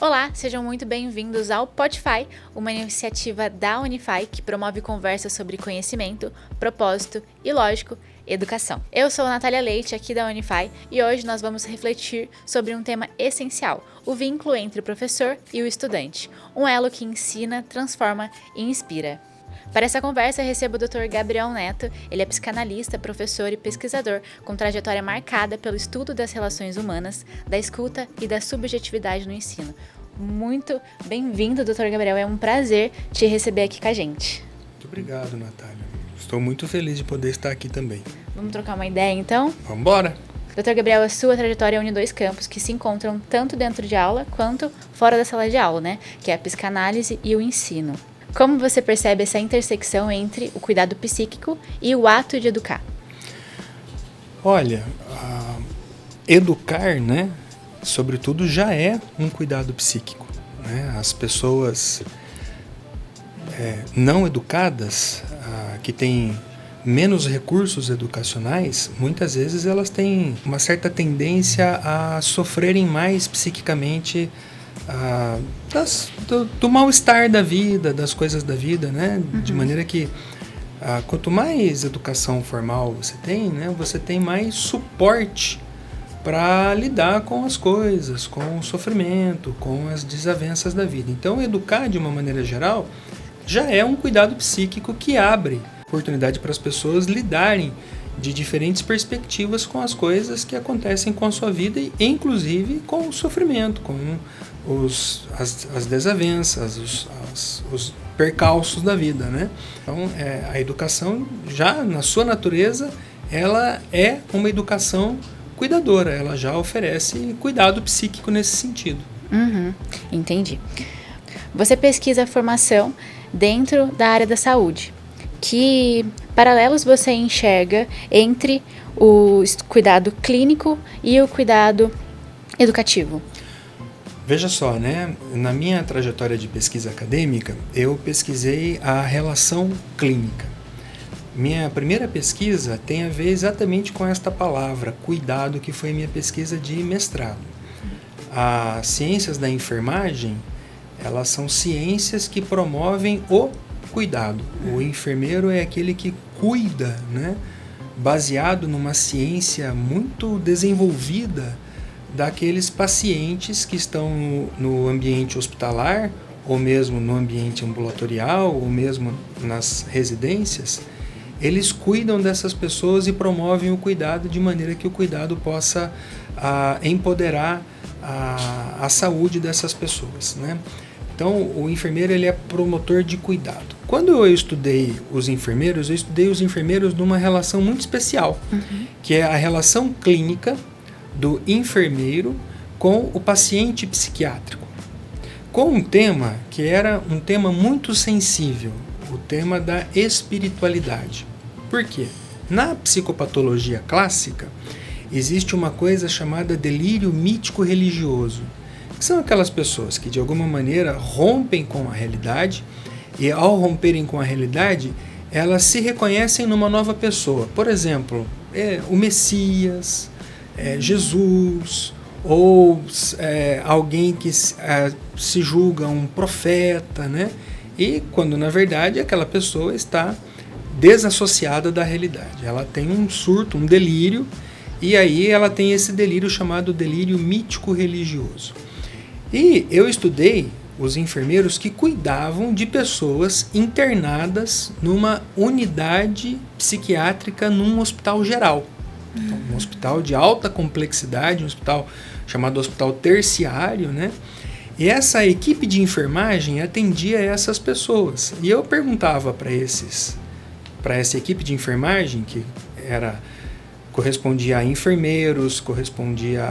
Olá, sejam muito bem-vindos ao Podify, uma iniciativa da Unify que promove conversas sobre conhecimento, propósito e, lógico, educação. Eu sou a Natália Leite, aqui da Unify, e hoje nós vamos refletir sobre um tema essencial, o vínculo entre o professor e o estudante, um elo que ensina, transforma e inspira. Para essa conversa, recebo o Dr. Gabriel Neto. Ele é psicanalista, professor e pesquisador com trajetória marcada pelo estudo das relações humanas, da escuta e da subjetividade no ensino. Muito bem-vindo, Dr. Gabriel. É um prazer te receber aqui com a gente. Muito obrigado, Natália. Estou muito feliz de poder estar aqui também. Vamos trocar uma ideia, então? Vamos embora! Dr. Gabriel, a sua trajetória une dois campos que se encontram tanto dentro de aula quanto fora da sala de aula, né? Que é a psicanálise e o ensino. Como você percebe essa intersecção entre o cuidado psíquico e o ato de educar? Olha, educar, né, sobretudo, já é um cuidado psíquico, né? As pessoas não educadas, que têm menos recursos educacionais, muitas vezes elas têm uma certa tendência a sofrerem mais psiquicamente do mal-estar da vida, das coisas da vida, né? Uhum. De maneira que quanto mais educação formal você tem, né, você tem mais suporte para lidar com as coisas, com o sofrimento, com as desavenças da vida. Então, educar de uma maneira geral já é um cuidado psíquico que abre oportunidade para as pessoas lidarem de diferentes perspectivas com as coisas que acontecem com a sua vida e, inclusive, com o sofrimento, com as desavenças, os percalços da vida, né? Então, a educação, já na sua natureza, ela é uma educação cuidadora, ela já oferece cuidado psíquico nesse sentido. Uhum, entendi. Você pesquisa a formação dentro da área da saúde. Que paralelos você enxerga entre o cuidado clínico e o cuidado educativo? Veja só, né? Na minha trajetória de pesquisa acadêmica, eu pesquisei a relação clínica. Minha primeira pesquisa tem a ver exatamente com esta palavra, cuidado, que foi minha pesquisa de mestrado. As ciências da enfermagem, elas são ciências que promovem o cuidado. O enfermeiro é aquele que cuida, né, baseado numa ciência muito desenvolvida daqueles pacientes que estão no ambiente hospitalar, ou mesmo no ambiente ambulatorial, ou mesmo nas residências. Eles cuidam dessas pessoas e promovem o cuidado de maneira que o cuidado possa empoderar a saúde dessas pessoas, né? Então, o enfermeiro, ele é promotor de cuidado. Quando eu estudei os enfermeiros, eu estudei os enfermeiros numa relação muito especial, que é a relação clínica do enfermeiro com o paciente psiquiátrico, com um tema que era um tema muito sensível, o tema da espiritualidade. Por quê? Na psicopatologia clássica, existe uma coisa chamada delírio mítico-religioso, que são aquelas pessoas que de alguma maneira rompem com a realidade e, ao romperem com a realidade, elas se reconhecem numa nova pessoa. Por exemplo, o Messias, Jesus, ou alguém que se julga um profeta, né? E quando na verdade aquela pessoa está desassociada da realidade. Ela tem um surto, um delírio, e aí ela tem esse delírio chamado delírio mítico-religioso. E eu estudei os enfermeiros que cuidavam de pessoas internadas numa unidade psiquiátrica num hospital geral. Então, um hospital de alta complexidade, um hospital chamado hospital terciário, né? E essa equipe de enfermagem atendia essas pessoas. E eu perguntava para essa equipe de enfermagem, que correspondia a enfermeiros, correspondia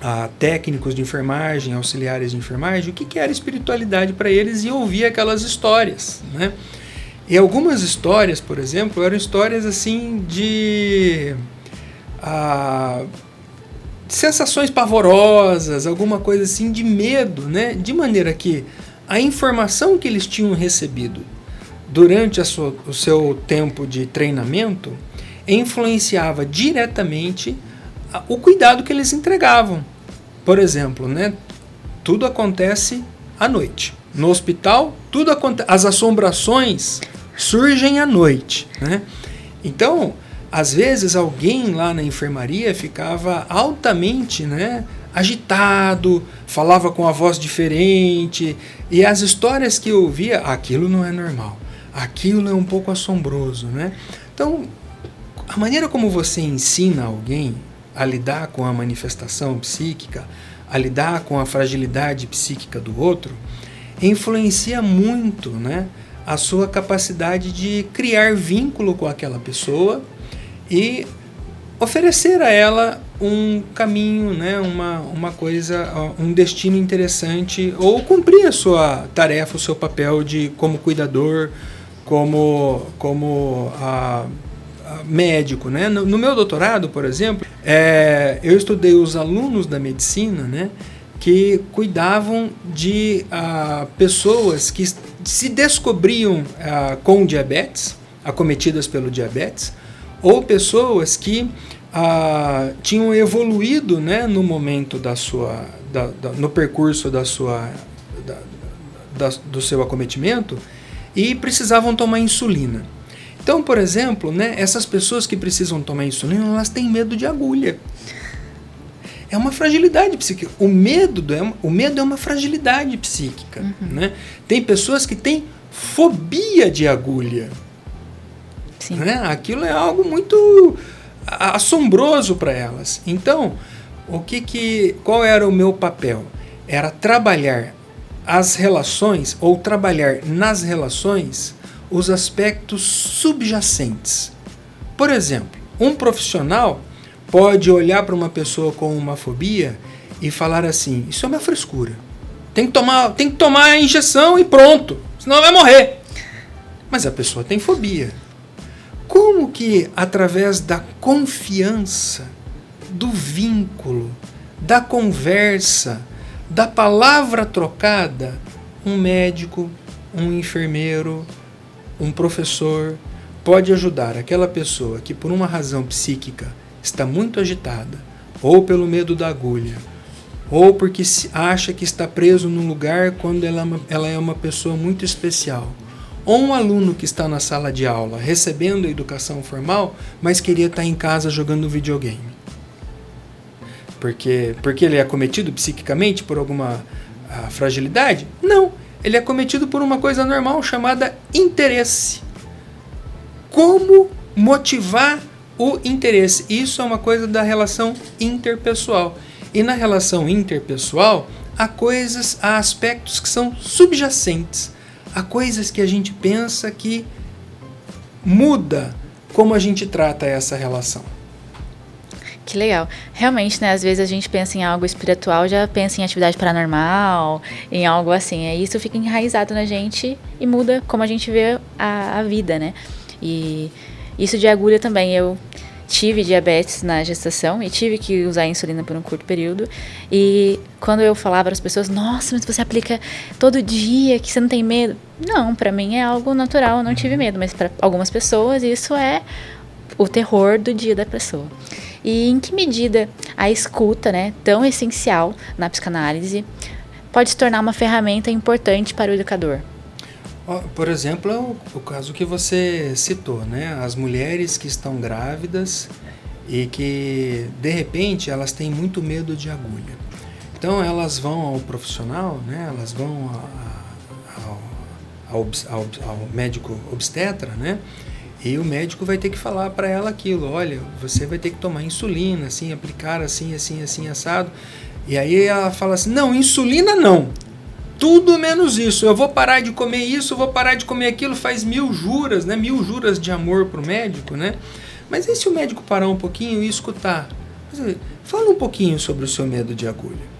a técnicos de enfermagem, auxiliares de enfermagem, o que era espiritualidade para eles, e eu ouvia aquelas histórias, né? E algumas histórias, por exemplo, eram histórias assim de sensações pavorosas, alguma coisa assim de medo, né? De maneira que a informação que eles tinham recebido durante o seu tempo de treinamento influenciava diretamente o cuidado que eles entregavam. Por exemplo, né, tudo acontece à noite. No hospital, tudo acontece, as assombrações surgem à noite, né? Então, às vezes alguém lá na enfermaria ficava altamente, né, agitado, falava com a voz diferente, e as histórias que eu ouvia, aquilo não é normal, aquilo é um pouco assombroso, né? Então, a maneira como você ensina alguém a lidar com a manifestação psíquica, a lidar com a fragilidade psíquica do outro, influencia muito, né, a sua capacidade de criar vínculo com aquela pessoa e oferecer a ela um caminho, né, uma coisa, um destino interessante, ou cumprir a sua tarefa, o seu papel de como cuidador, como médico, né? No meu doutorado, por exemplo, eu estudei os alunos da medicina, né, que cuidavam de pessoas que se descobriam com diabetes, acometidas pelo diabetes, ou pessoas que tinham evoluído, né, no momento no percurso do seu acometimento e precisavam tomar insulina. Então, por exemplo, né, essas pessoas que precisam tomar insulina, elas têm medo de agulha. É uma fragilidade psíquica. O medo é uma fragilidade psíquica. Uhum. Né? Tem pessoas que têm fobia de agulha. Sim. Né? Aquilo é algo muito assombroso para elas. Então, qual era o meu papel? Era trabalhar as relações, ou trabalhar nas relações, os aspectos subjacentes. Por exemplo, um profissional pode olhar para uma pessoa com uma fobia e falar assim: isso é uma frescura. Tem que tomar a injeção e pronto, senão vai morrer. Mas a pessoa tem fobia. Como que, através da confiança, do vínculo, da conversa, da palavra trocada, um médico, um enfermeiro, um professor pode ajudar aquela pessoa que, por uma razão psíquica, está muito agitada, ou pelo medo da agulha, ou porque acha que está preso num lugar quando ela é uma pessoa muito especial, ou um aluno que está na sala de aula recebendo a educação formal, mas queria estar em casa jogando videogame. Porque ele é acometido psiquicamente por alguma fragilidade? Não, ele é acometido por uma coisa normal chamada interesse. Como motivar o interesse? Isso é uma coisa da relação interpessoal. E na relação interpessoal, há aspectos que são subjacentes. Há coisas que a gente pensa que muda como a gente trata essa relação. Que legal. Realmente, né, às vezes a gente pensa em algo espiritual, já pensa em atividade paranormal, em algo assim. Aí isso fica enraizado na gente e muda como a gente vê a vida, né? E isso de agulha também. Eu tive diabetes na gestação e tive que usar insulina por um curto período. E quando eu falava para as pessoas: nossa, mas você aplica todo dia, que você não tem medo? Não, para mim é algo natural, eu não tive medo. Mas para algumas pessoas isso é o terror do dia da pessoa. E em que medida a escuta, né, tão essencial na psicanálise, pode se tornar uma ferramenta importante para o educador? Por exemplo, é o caso que você citou, né? As mulheres que estão grávidas e que, de repente, elas têm muito medo de agulha. Então, elas vão ao profissional, né? Elas vão ao médico obstetra, né? E o médico vai ter que falar para ela aquilo: olha, você vai ter que tomar insulina, assim, aplicar assim, assim, assim, assado. E aí ela fala assim: não, insulina não. Tudo menos isso. Eu vou parar de comer isso, vou parar de comer aquilo. Faz 1000 juras, né? 1000 juras de amor pro médico, né? Mas e se o médico parar um pouquinho e escutar? Fala um pouquinho sobre o seu medo de agulha.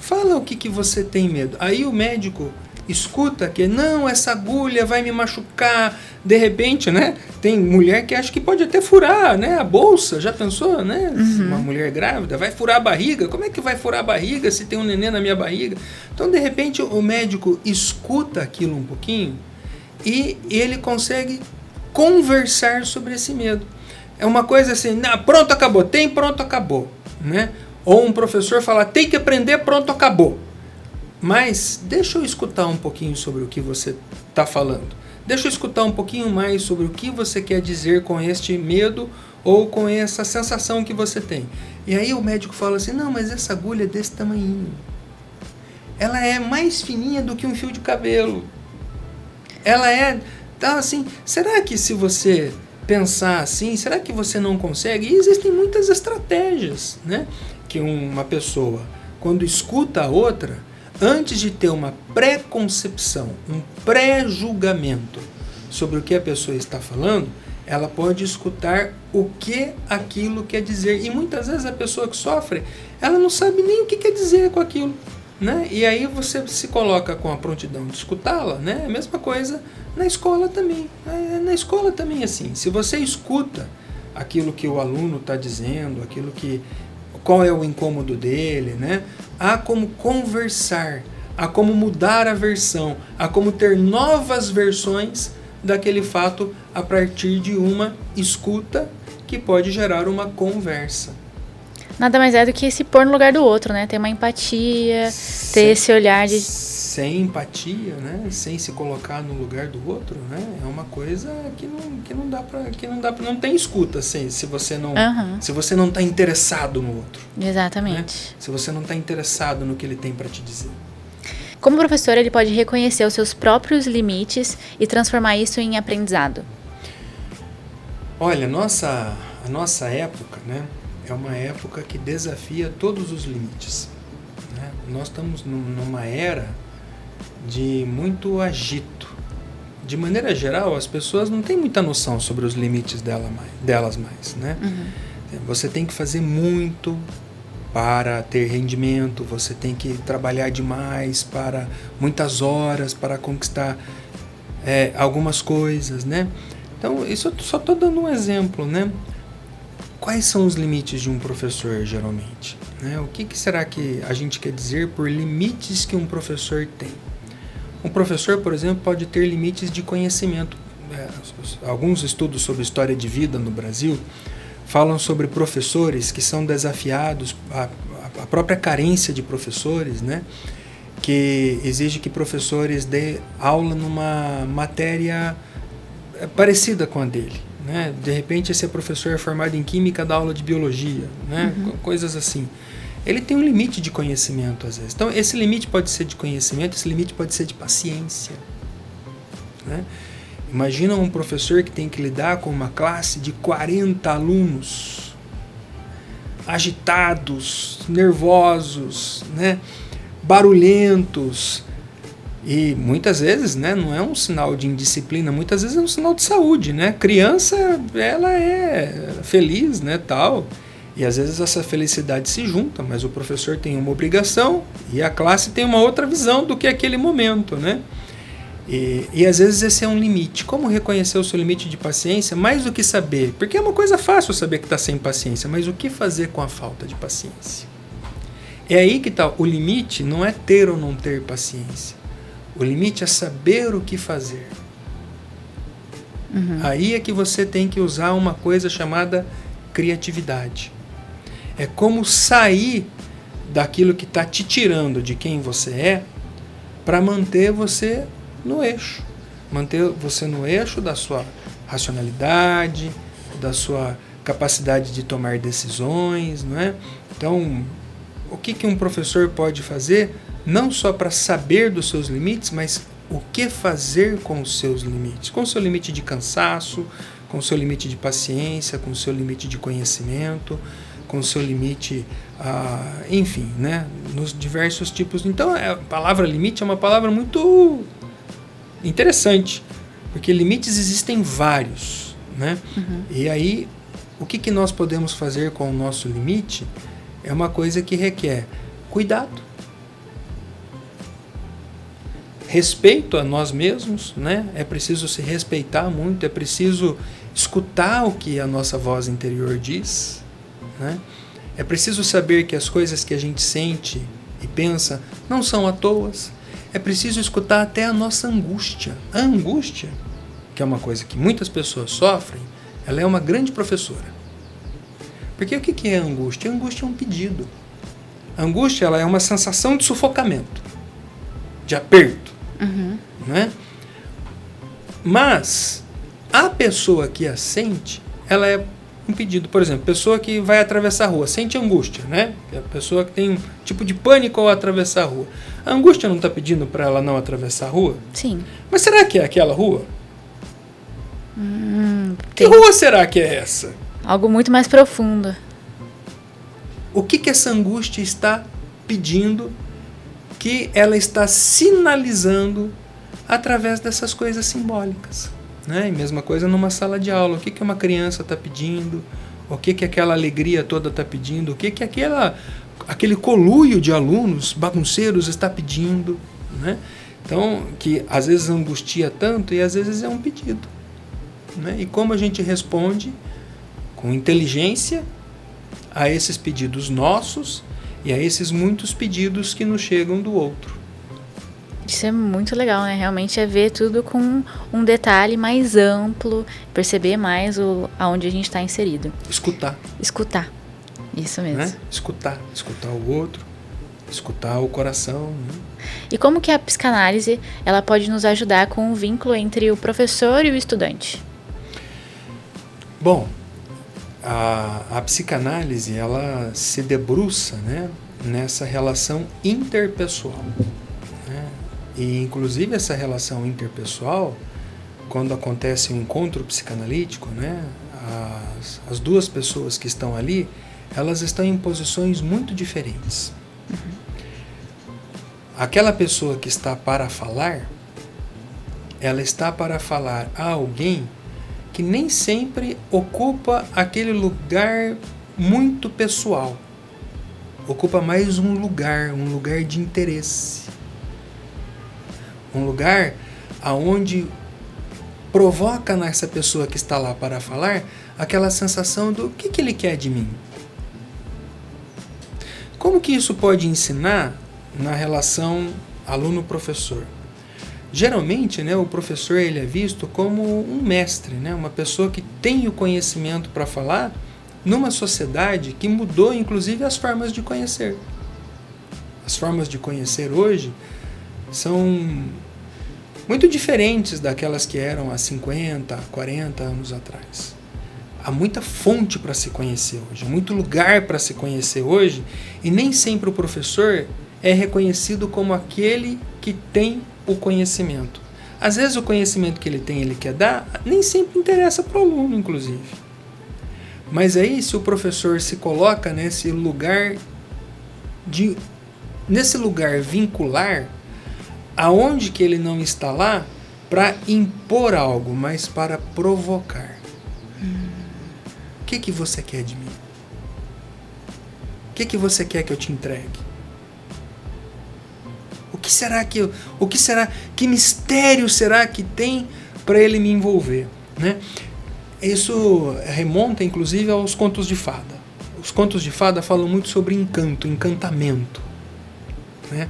Fala o que você tem medo. Aí o médico escuta que, não, essa agulha vai me machucar. De repente, né? Tem mulher que acha que pode até furar, né? A bolsa, já pensou, né? Uhum. Uma mulher grávida vai furar a barriga. Como é que vai furar a barriga se tem um neném na minha barriga? Então, de repente, o médico escuta aquilo um pouquinho e ele consegue conversar sobre esse medo. É uma coisa assim: pronto, acabou. Pronto, acabou. Né? Ou um professor fala: tem que aprender, pronto, acabou. mas deixa eu escutar um pouquinho sobre o que você está falando. Deixa eu escutar um pouquinho mais sobre o que você quer dizer com este medo ou com essa sensação que você tem. E aí o médico fala assim, não, mas essa agulha é desse tamanhinho. Ela é mais fininha do que um fio de cabelo. Ela é... Tá assim, será que se você pensar assim, será que você não consegue? E existem muitas estratégias, né? Que uma pessoa, quando escuta a outra, antes de ter uma pré-concepção, um pré-julgamento sobre o que a pessoa está falando, ela pode escutar o que aquilo quer dizer. E muitas vezes a pessoa que sofre, ela não sabe nem o que quer dizer com aquilo, né? E aí você se coloca com a prontidão de escutá-la, né? A mesma coisa na escola também. Na escola também, assim, se você escuta aquilo que o aluno está dizendo, qual é o incômodo dele, né? Há como conversar, há como mudar a versão, há como ter novas versões daquele fato a partir de uma escuta que pode gerar uma conversa. Nada mais é do que se pôr no lugar do outro, né? Ter uma empatia, ter esse olhar de... Sem empatia, né? Sem se colocar no lugar do outro, né? É uma coisa que não dá para não tem escuta se você não se você não está interessado no outro. Exatamente. Né? Se você não está interessado no que ele tem para te dizer. Como professor, ele pode reconhecer os seus próprios limites e transformar isso em aprendizado. Olha, a nossa época, né? É uma época que desafia todos os limites, né? Nós estamos numa era de muito agito. De maneira geral, as pessoas não têm muita noção sobre os limites delas mais, né? Você tem que fazer muito para ter rendimento, você tem que trabalhar demais, para muitas horas, para conquistar algumas coisas, né? Então, isso eu só estou dando um exemplo, né? Quais são os limites de um professor, geralmente? Né? O que será que a gente quer dizer por limites que um professor tem? Um professor, por exemplo, pode ter limites de conhecimento. Alguns estudos sobre história de vida no Brasil falam sobre professores que são desafiados, a própria carência de professores, né? Que exige que professores dê aula numa matéria parecida com a dele. Né? De repente, esse professor é formado em química, dá aula de biologia, né? Coisas assim. Ele tem um limite de conhecimento, às vezes. Então, esse limite pode ser de conhecimento, esse limite pode ser de paciência. Né? Imagina um professor que tem que lidar com uma classe de 40 alunos, agitados, nervosos, né? Barulhentos. E muitas vezes, né, não é um sinal de indisciplina, muitas vezes é um sinal de saúde, né? Criança, ela é feliz, né, tal, e às vezes essa felicidade se junta, mas o professor tem uma obrigação e a classe tem uma outra visão do que aquele momento, né? E às vezes esse é um limite. Como reconhecer o seu limite de paciência? Mais do que saber, porque é uma coisa fácil saber que está sem paciência, mas o que fazer com a falta de paciência? É aí que está, o limite não é ter ou não ter paciência. O limite é saber o que fazer. Aí é que você tem que usar uma coisa chamada criatividade. É como sair daquilo que está te tirando de quem você é para manter você no eixo. Manter você no eixo da sua racionalidade, da sua capacidade de tomar decisões, não é? Então, o que um professor pode fazer? Não só para saber dos seus limites, mas o que fazer com os seus limites. Com o seu limite de cansaço, com o seu limite de paciência, com o seu limite de conhecimento, com o seu limite, enfim, né, nos diversos tipos. Então, a palavra limite é uma palavra muito interessante, porque limites existem vários, né? E aí, o que nós podemos fazer com o nosso limite é uma coisa que requer cuidado, respeito a nós mesmos, né? É preciso se respeitar muito, é preciso escutar o que a nossa voz interior diz, né? É preciso saber que as coisas que a gente sente e pensa não são à toa. É preciso escutar até a nossa angústia. A angústia, que é uma coisa que muitas pessoas sofrem, ela é uma grande professora. Porque o que é a angústia? A angústia é um pedido. A angústia, ela é uma sensação de sufocamento. de aperto. Né? Mas a pessoa que a sente, ela é um pedido. Por exemplo, pessoa que vai atravessar a rua, sente angústia, né? É a pessoa que tem um tipo de pânico ao atravessar a rua. A angústia não está pedindo para ela não atravessar a rua? Sim. Mas será que é aquela rua? Que rua será que é essa? Algo muito mais profundo. O que essa angústia está pedindo, que ela está sinalizando através dessas coisas simbólicas? Né? E mesma coisa numa sala de aula. O que uma criança está pedindo? O que aquela alegria toda está pedindo? O que aquele conluio de alunos bagunceiros está pedindo? Né? Então, que às vezes angustia tanto e às vezes é um pedido. Né? E como a gente responde com inteligência a esses pedidos nossos e a esses muitos pedidos que nos chegam do outro. Isso é muito legal, né? Realmente é ver tudo com um detalhe mais amplo, perceber mais aonde a gente está inserido. Escutar. Isso mesmo. Né? Escutar o outro, escutar o coração. Né? E como que a psicanálise ela pode nos ajudar com o vínculo entre o professor e o estudante? Bom, a psicanálise ela se debruça, né, nessa relação interpessoal. Né? E, inclusive, essa relação interpessoal, quando acontece um encontro psicanalítico, né, as duas pessoas que estão ali, elas estão em posições muito diferentes. Aquela pessoa que está para falar, ela está para falar a alguém que nem sempre ocupa aquele lugar muito pessoal. Ocupa mais um lugar de interesse. Um lugar aonde provoca nessa pessoa que está lá para falar aquela sensação do que ele quer de mim. Como que isso pode ensinar na relação aluno-professor? Geralmente, né, o professor ele é visto como um mestre, né, uma pessoa que tem o conhecimento para falar numa sociedade que mudou, inclusive, as formas de conhecer. As formas de conhecer hoje são muito diferentes daquelas que eram há 50, 40 anos atrás. Há muita fonte para se conhecer hoje, há muito lugar para se conhecer hoje, e nem sempre o professor é reconhecido como aquele que tem o conhecimento. Às vezes o conhecimento que ele tem, ele quer dar, nem sempre interessa para o aluno, inclusive. Mas aí, se o professor se coloca nesse lugar vincular, aonde que ele não está lá para impor algo, mas para provocar. O que você quer de mim? O que você quer que eu te entregue? Que mistério será que tem para ele me envolver? Né? Isso remonta, inclusive, aos contos de fada. Os contos de fada falam muito sobre encantamento. Né?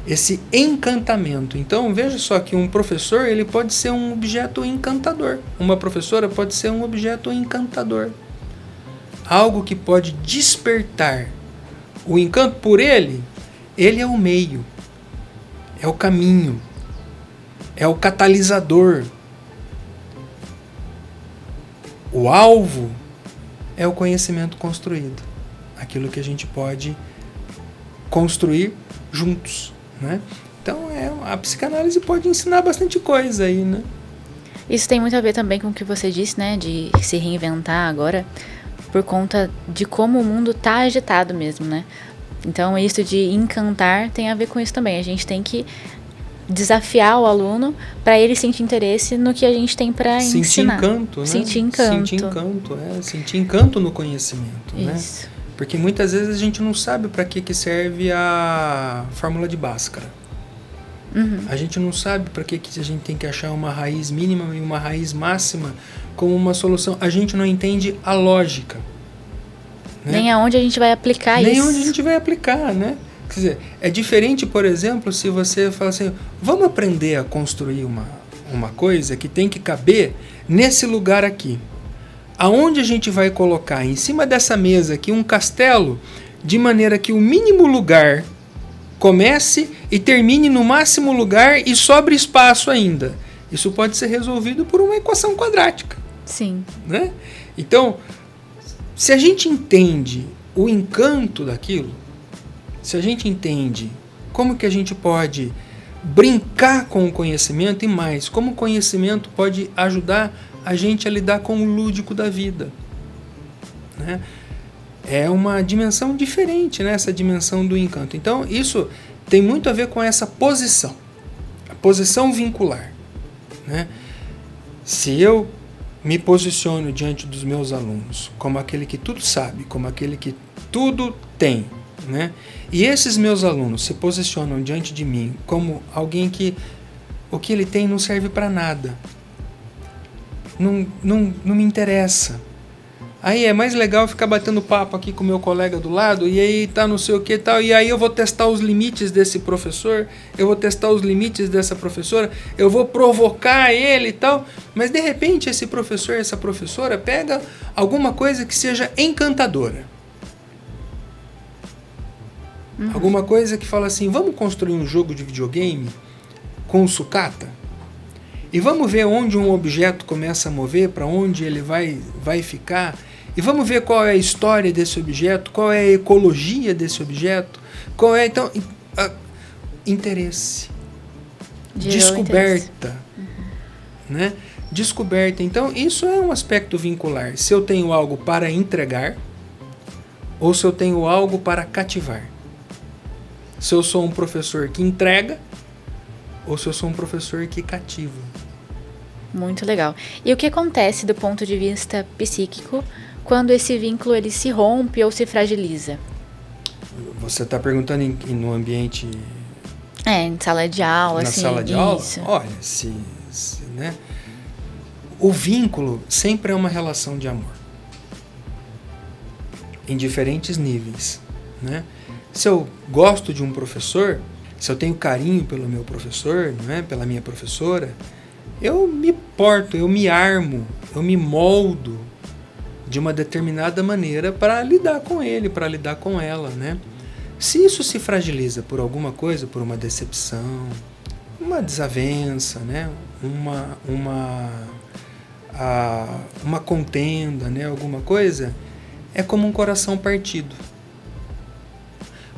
Esse encantamento. Então, veja só que um professor ele pode ser um objeto encantador. Uma professora pode ser um objeto encantador. Algo que pode despertar o encanto por ele. Ele é o meio. É o caminho, é o catalisador. O alvo é o conhecimento construído, aquilo que a gente pode construir juntos, né? Então a psicanálise pode ensinar bastante coisa aí, né? Isso tem muito a ver também com o que você disse, né, de se reinventar agora, por conta de como o mundo tá agitado mesmo, né? Então, isso de encantar tem a ver com isso também. A gente tem que desafiar o aluno para ele sentir interesse no que a gente tem para ensinar. Encanto, né? Sentir encanto. Sentir encanto no conhecimento. Isso. Né? Porque muitas vezes a gente não sabe para que serve a fórmula de Bhaskara. A gente não sabe para que a gente tem que achar uma raiz mínima e uma raiz máxima como uma solução. A gente não entende a lógica. Né? Nem aonde a gente vai aplicar isso. Nem onde a gente vai aplicar, né? Quer dizer, é diferente, por exemplo, se você fala assim, vamos aprender a construir uma coisa que tem que caber nesse lugar aqui. Aonde a gente vai colocar em cima dessa mesa aqui um castelo, de maneira que o mínimo lugar comece e termine no máximo lugar e sobre espaço ainda. Isso pode ser resolvido por uma equação quadrática. Sim. Né? Então, se a gente entende o encanto daquilo, se a gente entende como que a gente pode brincar com o conhecimento e mais, como o conhecimento pode ajudar a gente a lidar com o lúdico da vida. Né? É uma dimensão diferente, né? Essa dimensão do encanto. Então, isso tem muito a ver com essa posição, a posição vincular. Né? Se eu me posiciono diante dos meus alunos como aquele que tudo sabe, como aquele que tudo tem, né? E esses meus alunos se posicionam diante de mim como alguém que o que ele tem não serve para nada, não me interessa. Aí é mais legal ficar batendo papo aqui com o meu colega do lado, e aí tá não sei o que e tal, e aí eu vou testar os limites desse professor, eu vou testar os limites dessa professora, eu vou provocar ele e tal, mas de repente esse professor, essa professora pega alguma coisa que seja encantadora. Alguma coisa que fala assim, vamos construir um jogo de videogame com sucata? E vamos ver onde um objeto começa a mover, para onde ele vai ficar. E vamos ver qual é a história desse objeto, qual é a ecologia desse objeto, qual é, então, interesse. Descoberta. Né? Descoberta. Então, isso é um aspecto vincular. Se eu tenho algo para entregar, ou se eu tenho algo para cativar. Se eu sou um professor que entrega, ou se eu sou um professor que cativa. Muito legal. E o que acontece do ponto de vista psíquico quando esse vínculo ele se rompe ou se fragiliza? Você está perguntando no ambiente... em sala de aula, na assim. sala de aula? Isso. Olha, né? O vínculo sempre é uma relação de amor. Em diferentes níveis, né? Se eu gosto de um professor, se eu tenho carinho pelo meu professor, né, pela minha professora, eu me porto, eu me armo, eu me moldo de uma determinada maneira para lidar com ele, para lidar com ela, né? Se isso se fragiliza por alguma coisa, por uma decepção, uma desavença, né? Uma contenda, né? Alguma coisa, é como um coração partido.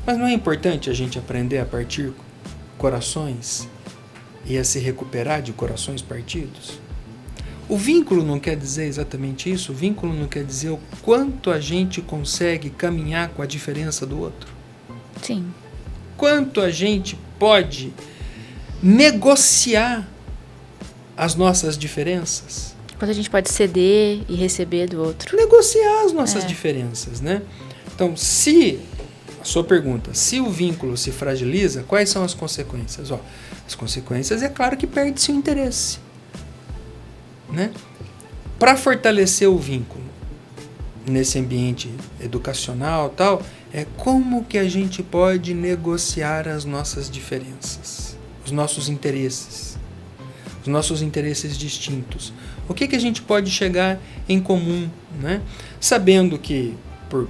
Mas não é importante a gente aprender a partir corações e a se recuperar de corações partidos? O vínculo não quer dizer exatamente isso? O vínculo não quer dizer o quanto a gente consegue caminhar com a diferença do outro? Sim. Quanto a gente pode negociar as nossas diferenças? Quanto a gente pode ceder e receber do outro? Negociar as nossas diferenças, né? Então, a sua pergunta, se o vínculo se fragiliza, quais são as consequências? As consequências, é claro que perde-se o interesse. Né? Para fortalecer o vínculo nesse ambiente educacional tal, é como que a gente pode negociar as nossas diferenças, os nossos interesses distintos. O que a gente pode chegar em comum, né? Sabendo que por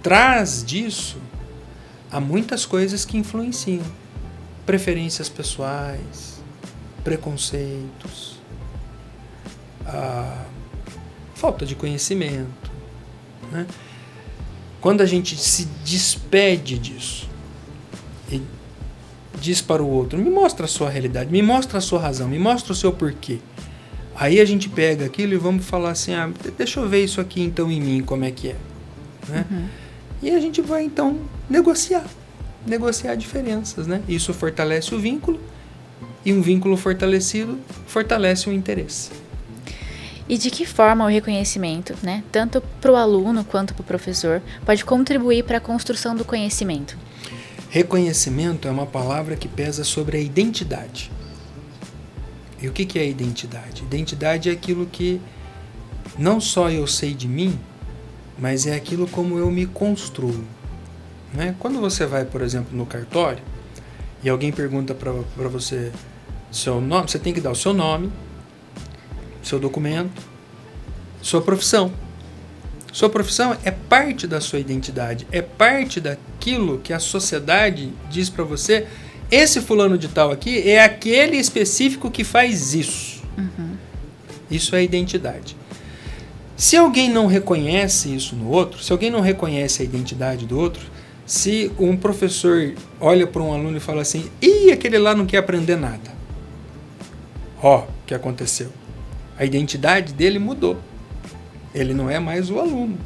trás disso há muitas coisas que influenciam. Preferências pessoais, preconceitos, a falta de conhecimento. Né? Quando a gente se despede disso e diz para o outro, me mostra a sua realidade, me mostra a sua razão, me mostra o seu porquê. Aí a gente pega aquilo e vamos falar assim, deixa eu ver isso aqui então em mim, como é que é. Né? E a gente vai então negociar diferenças, né? Isso fortalece o vínculo, e um vínculo fortalecido fortalece o interesse. E de que forma o reconhecimento, né, tanto para o aluno quanto para o professor, pode contribuir para a construção do conhecimento? Reconhecimento é uma palavra que pesa sobre a identidade. E o que é a identidade? Identidade é aquilo que não só eu sei de mim, mas é aquilo como eu me construo. Né? Quando você vai, por exemplo, no cartório e alguém pergunta para você seu nome, você tem que dar o seu nome, seu documento, sua profissão. Sua profissão é parte da sua identidade, é parte aquilo que a sociedade diz para você, esse fulano de tal aqui é aquele específico que faz isso. Isso é identidade. Se alguém não reconhece isso no outro, se alguém não reconhece a identidade do outro, se um professor olha para um aluno e fala assim, aquele lá não quer aprender nada. O que aconteceu? A identidade dele mudou. Ele não é mais o aluno.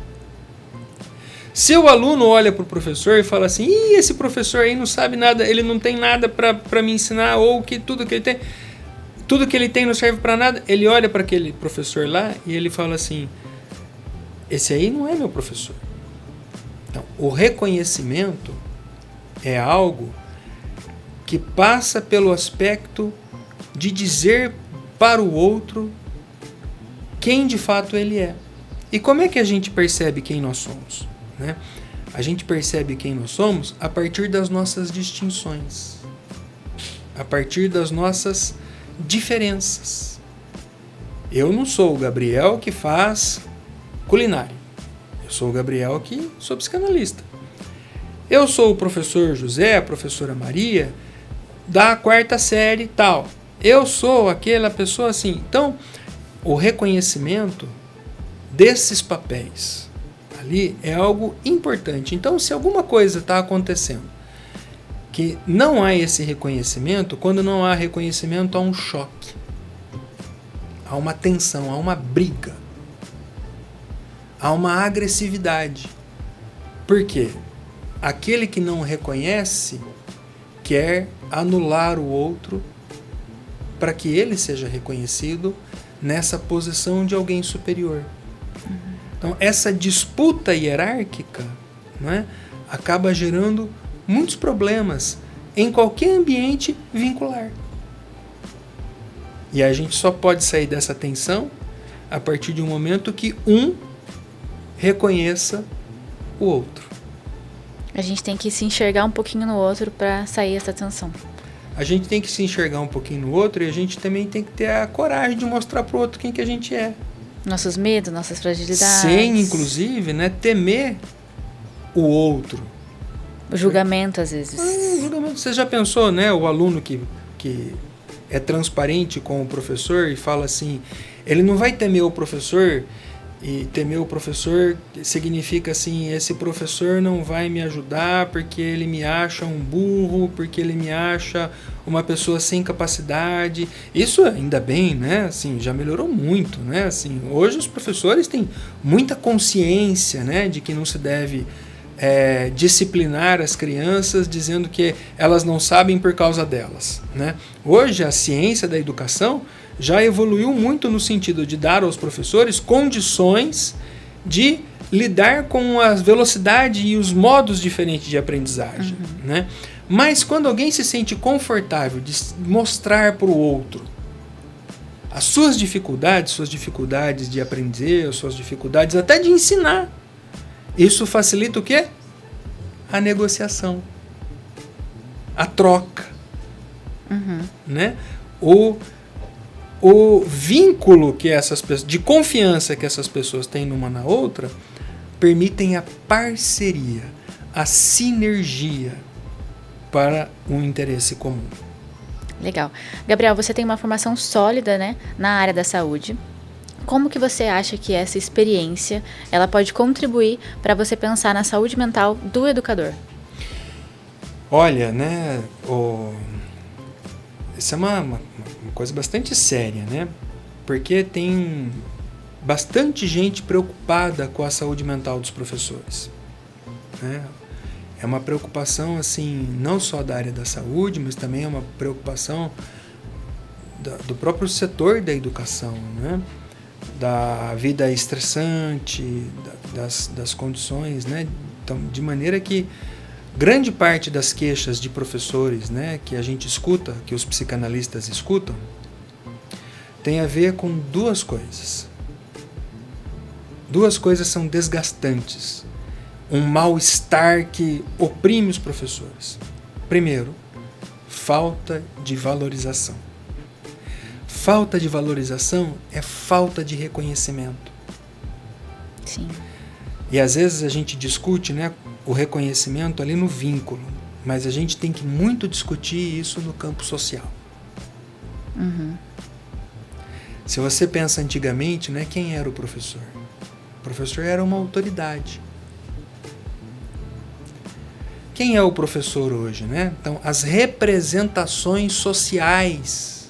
Se o aluno olha para o professor e fala assim, esse professor aí não sabe nada, ele não tem nada para me ensinar, ou que tudo que ele tem não serve para nada, ele olha para aquele professor lá e ele fala assim, esse aí não é meu professor. Então, o reconhecimento é algo que passa pelo aspecto de dizer para o outro quem de fato ele é. E como é que a gente percebe quem nós somos? Né? A gente percebe quem nós somos a partir das nossas distinções, a partir das nossas diferenças. Eu não sou o Gabriel que faz culinária. Eu sou o Gabriel que sou psicanalista. Eu sou o professor José, a professora Maria, da 4ª série e tal. Eu sou aquela pessoa assim. Então, o reconhecimento desses papéis ali é algo importante. Então, se alguma coisa está acontecendo que não há esse reconhecimento, quando não há reconhecimento, há um choque, há uma tensão, há uma briga, há uma agressividade. Por quê? Aquele que não reconhece quer anular o outro para que ele seja reconhecido nessa posição de alguém superior. Então, essa disputa hierárquica, não é, acaba gerando muitos problemas em qualquer ambiente vincular. E a gente só pode sair dessa tensão a partir de um momento que um reconheça o outro. A gente tem que se enxergar um pouquinho no outro para sair dessa tensão. A gente tem que se enxergar um pouquinho no outro e a gente também tem que ter a coragem de mostrar para o outro quem que a gente é. Nossos medos, nossas fragilidades. Sem, inclusive, né, temer o outro. O julgamento, às vezes. O julgamento. Você já pensou, né, o aluno que é transparente com o professor e fala assim, ele não vai temer o professor, e temer o professor significa assim, esse professor não vai me ajudar porque ele me acha um burro, porque ele me acha uma pessoa sem capacidade. Isso ainda bem, né? Assim, já melhorou muito, né? Assim, hoje os professores têm muita consciência, né, de que não se deve disciplinar as crianças dizendo que elas não sabem por causa delas, né? Hoje a ciência da educação já evoluiu muito no sentido de dar aos professores condições de lidar com a velocidade e os modos diferentes de aprendizagem, né? Mas quando alguém se sente confortável de mostrar para o outro as suas dificuldades de aprender, as suas dificuldades até de ensinar, isso facilita o quê? A negociação, a troca, né? O vínculo que essas pessoas, de confiança que essas pessoas têm uma na outra, permitem a parceria, a sinergia para um interesse comum. Legal. Gabriel, você tem uma formação sólida, né, na área da saúde. Como que você acha que essa experiência ela pode contribuir para você pensar na saúde mental do educador? Olha, né, isso é uma coisa bastante séria, né? Porque tem bastante gente preocupada com a saúde mental dos professores, né? É uma preocupação, assim, não só da área da saúde, mas também é uma preocupação do próprio setor da educação, né? Da vida estressante, das condições, né? Então, de maneira que grande parte das queixas de professores, né, que a gente escuta, que os psicanalistas escutam, tem a ver com duas coisas. Duas coisas são desgastantes. Um mal-estar que oprime os professores. Primeiro, falta de valorização. Falta de valorização é falta de reconhecimento. Sim. E às vezes a gente discute, né, o reconhecimento ali no vínculo, mas a gente tem que muito discutir isso no campo social. Se você pensa antigamente, né, quem era o professor? O professor era uma autoridade. Quem é o professor hoje, né? Então, as representações sociais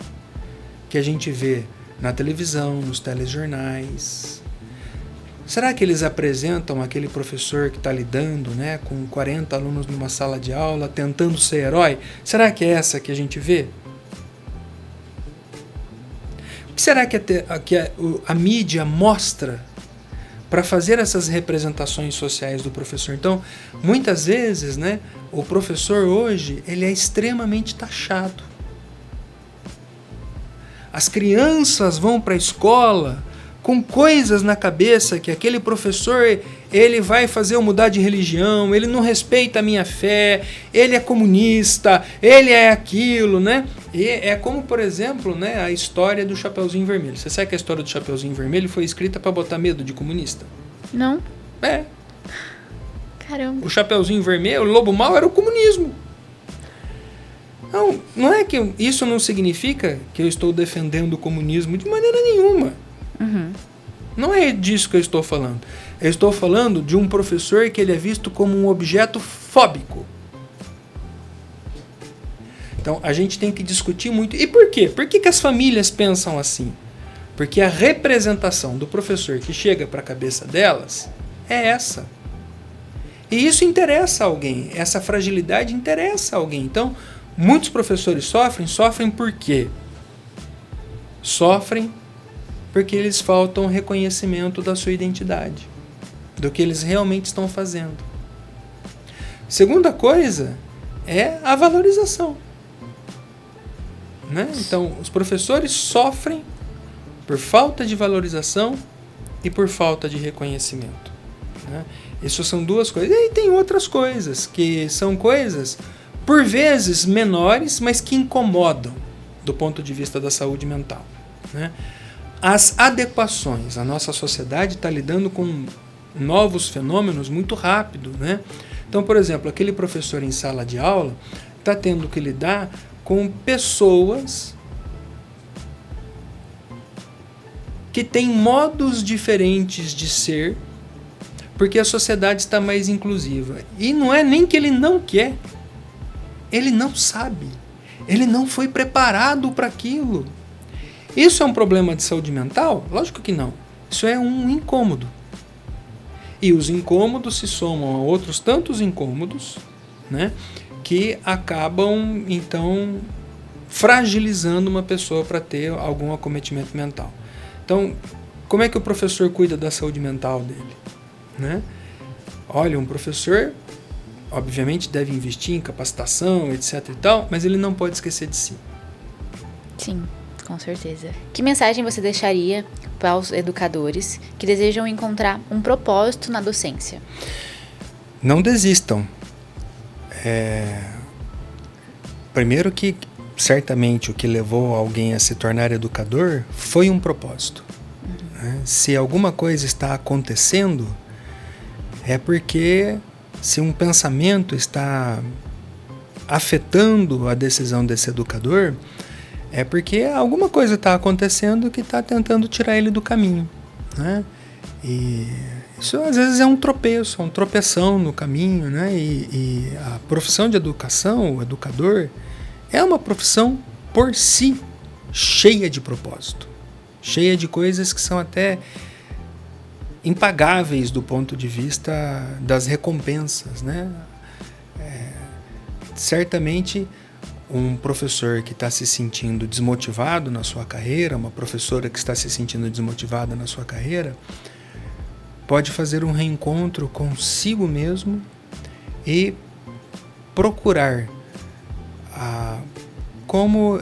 que a gente vê na televisão, nos telejornais. Será que eles apresentam aquele professor que está lidando, né, com 40 alunos numa sala de aula, tentando ser herói? Será que é essa que a gente vê? O que será que a mídia mostra para fazer essas representações sociais do professor? Então, muitas vezes, né, o professor hoje ele é extremamente taxado. As crianças vão para a escola com coisas na cabeça que aquele professor ele vai fazer eu mudar de religião, ele não respeita a minha fé, ele é comunista, ele é aquilo, né? E é como, por exemplo, né, a história do Chapeuzinho Vermelho. Você sabe que a história do Chapeuzinho Vermelho foi escrita para botar medo de comunista? Não. É. Caramba. O Chapeuzinho Vermelho, o lobo mau era o comunismo. Não é que isso não significa que eu estou defendendo o comunismo de maneira nenhuma. Não é disso que eu estou falando. Eu estou falando de um professor que ele é visto como um objeto fóbico. Então, a gente tem que discutir muito. E por quê? Por que as famílias pensam assim? Porque a representação do professor que chega para a cabeça delas é essa. E isso interessa a alguém. Essa fragilidade interessa a alguém. Então, muitos professores sofrem por quê? Sofrem porque eles faltam reconhecimento da sua identidade, do que eles realmente estão fazendo. Segunda coisa é a valorização. Né? Então, os professores sofrem por falta de valorização e por falta de reconhecimento. Né? Isso são duas coisas. E tem outras coisas, que são coisas, por vezes, menores, mas que incomodam do ponto de vista da saúde mental. Né? As adequações. A nossa sociedade está lidando com novos fenômenos muito rápido. Né? Então, por exemplo, aquele professor em sala de aula está tendo que lidar com pessoas que têm modos diferentes de ser, porque a sociedade está mais inclusiva. E não é nem que ele não quer, ele não sabe, ele não foi preparado para aquilo. Isso é um problema de saúde mental? Lógico que não. Isso é um incômodo. E os incômodos se somam a outros tantos incômodos, né, que acabam, então, fragilizando uma pessoa para ter algum acometimento mental. Então, como é que o professor cuida da saúde mental dele? Né? Olha, um professor, obviamente, deve investir em capacitação, etc. e tal, mas ele não pode esquecer de si. Sim. Com certeza. Que mensagem você deixaria para os educadores que desejam encontrar um propósito na docência? Não desistam. Primeiro que, certamente, o que levou alguém a se tornar educador foi um propósito. Né? Se alguma coisa está acontecendo, é porque se um pensamento está afetando a decisão desse educador, é porque alguma coisa está acontecendo que está tentando tirar ele do caminho. Né? E isso às vezes é um tropeço, uma tropeção no caminho. Né? E a profissão de educação, o educador, é uma profissão por si cheia de propósito, cheia de coisas que são até impagáveis do ponto de vista das recompensas. Né? Certamente, um professor que está se sentindo desmotivado na sua carreira, uma professora que está se sentindo desmotivada na sua carreira, pode fazer um reencontro consigo mesmo e procurar como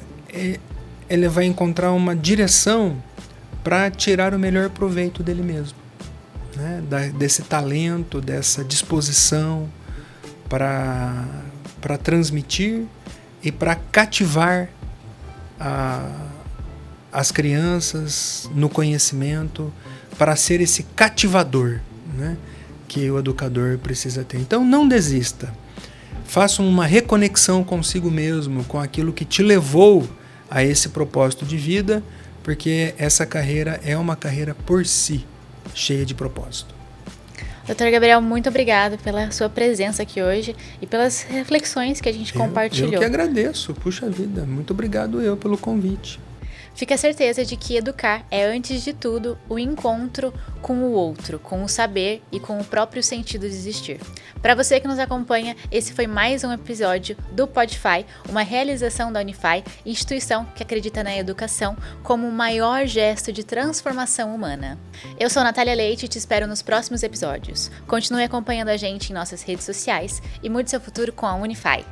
ele vai encontrar uma direção para tirar o melhor proveito dele mesmo, né? Desse talento, dessa disposição para transmitir e para cativar as crianças no conhecimento, para ser esse cativador, né? que o educador precisa ter. Então não desista. Faça uma reconexão consigo mesmo, com aquilo que te levou a esse propósito de vida, porque essa carreira é uma carreira por si, cheia de propósito. Dr. Gabriel, muito obrigado pela sua presença aqui hoje e pelas reflexões que a gente compartilhou. Eu que agradeço, puxa vida, muito obrigado pelo convite. Fique a certeza de que educar é, antes de tudo, o encontro com o outro, com o saber e com o próprio sentido de existir. Para você que nos acompanha, esse foi mais um episódio do Podfy, uma realização da Unify, instituição que acredita na educação como o maior gesto de transformação humana. Eu sou Natália Leite e te espero nos próximos episódios. Continue acompanhando a gente em nossas redes sociais e mude seu futuro com a Unify.